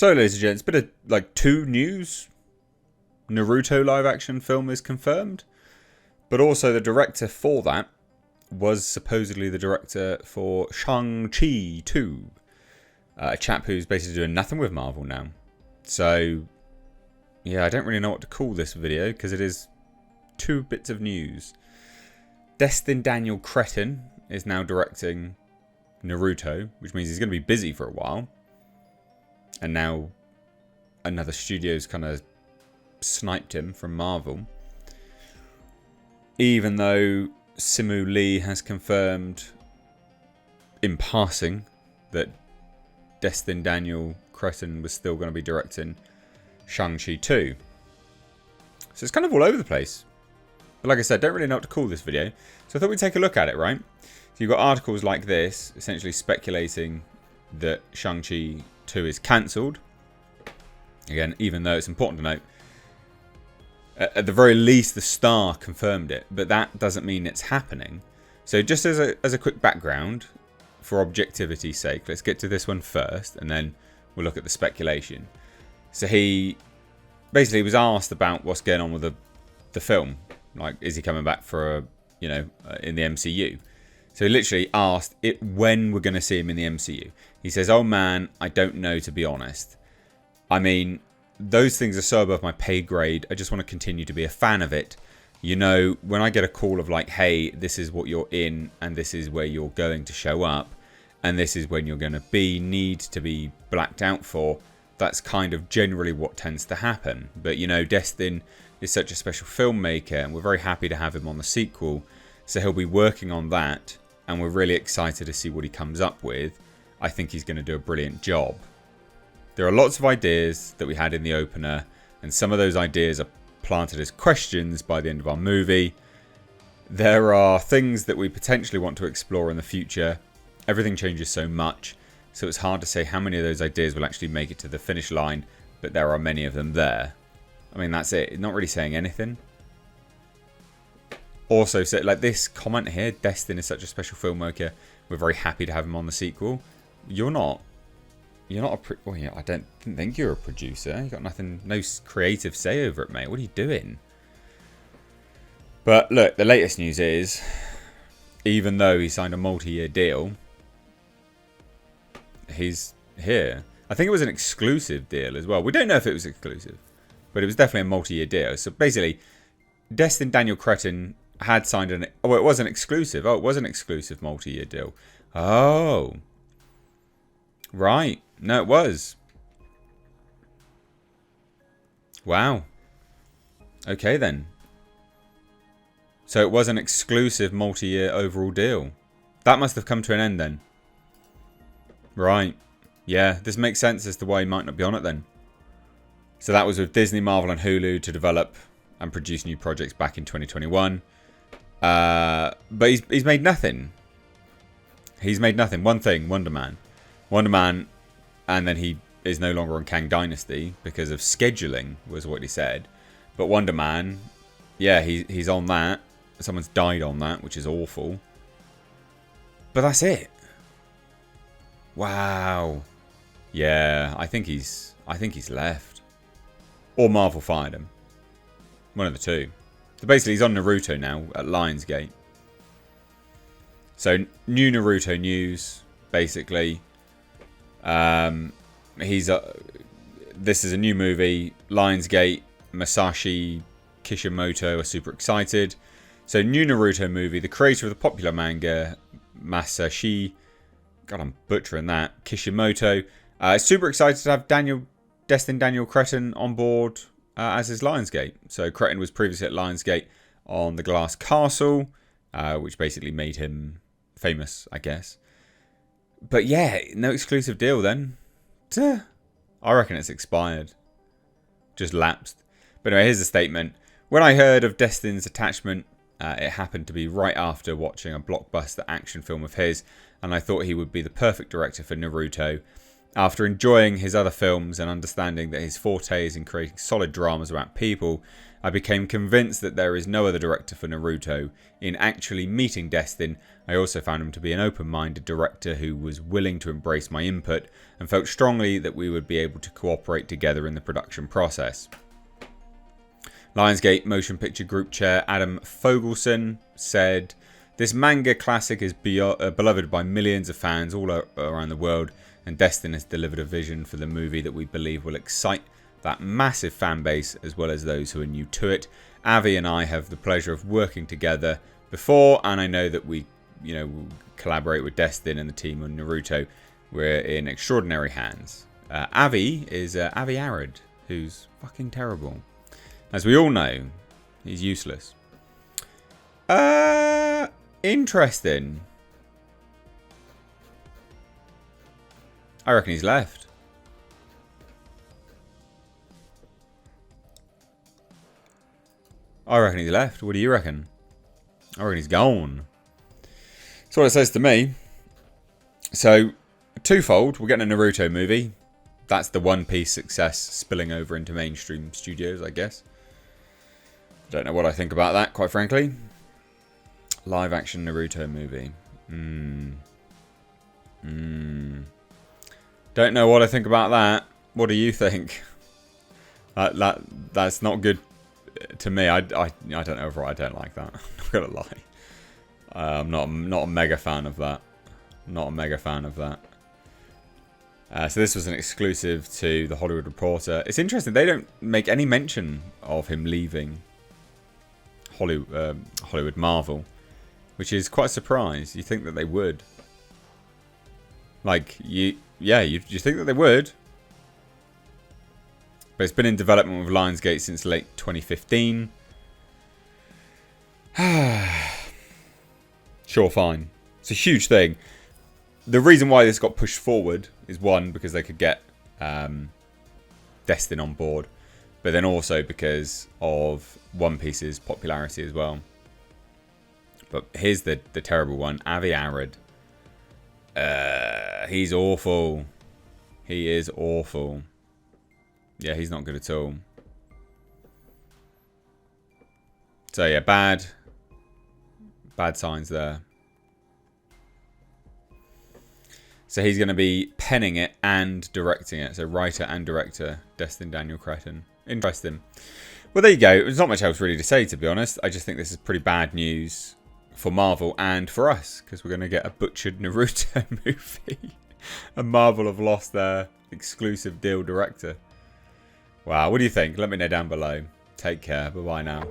So, ladies and gents, bit of like 2 news. Naruto live action film is confirmed, but also the director for that was supposedly the director for Shang-Chi 2. A chap who's basically doing nothing with Marvel now. So, yeah, I don't really know what to call this video because it is 2 bits of news. Destin Daniel Cretton is now directing Naruto, which means he's going to be busy for a while. And now another studio's kind of sniped him from Marvel. Even though Simu Lee has confirmed in passing that Destin Daniel Cretton was still going to be directing Shang-Chi 2. So it's kind of all over the place. But like I said, don't really know what to call this video. So I thought we'd take a look at it, right? So you've got articles like this, essentially speculating that Shang-Chi 2 is cancelled. Again, even though it's important to note, at the very least, the Star confirmed it, but that doesn't mean it's happening. So just as a quick background, for objectivity's sake, let's get to this one first, and then we'll look at the speculation. So he basically was asked about what's going on with the film. Like, is he coming back for in the MCU? So he literally asked when we're going to see him in the MCU. He says, "Oh man, I don't know, to be honest. I mean, those things are so above my pay grade. I just want to continue to be a fan of it. You know, when I get a call of like, hey, this is what you're in, and this is where you're going to show up, and this is when you're going to need to be blacked out for, that's kind of generally what tends to happen. But, you know, Destin is such a special filmmaker, and we're very happy to have him on the sequel. So he'll be working on that, and we're really excited to see what he comes up with. I think he's going to do a brilliant job. There are lots of ideas that we had in the opener, and some of those ideas are planted as questions by the end of our movie. There are things that we potentially want to explore in the future. Everything changes so much, so it's hard to say how many of those ideas will actually make it to the finish line, but there are many of them there." I mean, that's it. Not really saying anything. Also, so like this comment here, Destin is such a special filmmaker. We're very happy to have him on the sequel. You're not well, yeah, I didn't think you're a producer. You got nothing, no creative say over it, mate. What are you doing? But look, the latest news is, even though he signed a multi-year deal, he's here. I think it was an exclusive deal as well. We don't know if it was exclusive, but it was definitely a multi-year deal. So basically, Destin Daniel Cretton had signed it was an exclusive. Oh, it was an exclusive multi-year deal. Oh, right. No, it was. Wow. Okay then. So it was an exclusive multi-year overall deal. That must have come to an end then. Right. Yeah, this makes sense as to why he might not be on it then. So that was with Disney, Marvel and Hulu to develop and produce new projects back in 2021. But he's made nothing. He's made nothing. One thing, Wonder Man. Wonder Man, and then he is no longer on Kang Dynasty because of scheduling, was what he said. But Wonder Man, yeah, he's on that. Someone's died on that, which is awful. But that's it. Wow. Yeah, I think he's left. Or Marvel fired him. One of the two. So basically he's on Naruto now at Lionsgate. So new Naruto news, basically. This is a new movie. Lionsgate, Masashi Kishimoto are super excited. So new Naruto movie. The creator of the popular manga, Masashi, God, I'm butchering that, Kishimoto, super excited to have Destin Daniel Cretton on board as his Lionsgate. So Cretton was previously at Lionsgate on The Glass Castle, which basically made him famous, I guess. But yeah, no exclusive deal then. Duh. I reckon it's expired. Just lapsed. But anyway, here's the statement. "When I heard of Destin's attachment, it happened to be right after watching a blockbuster action film of his, and I thought he would be the perfect director for Naruto. After enjoying his other films and understanding that his forte is in creating solid dramas about people, I became convinced that there is no other director for Naruto. In actually meeting Destin, I also found him to be an open-minded director who was willing to embrace my input and felt strongly that we would be able to cooperate together in the production process. Lionsgate Motion Picture Group Chair Adam Fogelson said, "This manga classic is beloved by millions of fans all around the world, and Destin has delivered a vision for the movie that we believe will excite that massive fan base as well as those who are new to it. Avi and I have the pleasure of working together before, and I know that we, will collaborate with Destin and the team on Naruto. We're in extraordinary hands." Avi is Avi Arad, who's fucking terrible. As we all know, he's useless. Interesting. I reckon he's left. I reckon he's left. What do you reckon? I reckon he's gone. That's what it says to me. So, twofold. We're getting a Naruto movie. That's the One Piece success spilling over into mainstream studios, I guess. Don't know what I think about that, quite frankly. Live action Naruto movie. Don't know what I think about that. What do you think? That's not good to me. I don't know if I don't like that. I'm not gonna lie. I'm not a mega fan of that. Not a mega fan of that. So this was an exclusive to The Hollywood Reporter. It's interesting. They don't make any mention of him leaving Hollywood Marvel, which is quite a surprise. You think that they would. Like, you think that they would. But it's been in development with Lionsgate since late 2015. Sure, fine. It's a huge thing. The reason why this got pushed forward is, one, because they could get Destin on board, but then also because of One Piece's popularity as well. But here's the terrible one. Avi Arad. He's awful. He is awful. Yeah, he's not good at all. So yeah, bad signs there. So he's going to be penning it and directing it. So writer and director, Destin Daniel Cretton. Interesting. Well, there you go. There's not much else really to say, to be honest. I just think this is pretty bad news for Marvel and for us, because we're going to get a butchered Naruto movie. And Marvel have lost their exclusive deal director. Wow, what do you think? Let me know down below. Take care. Bye-bye now.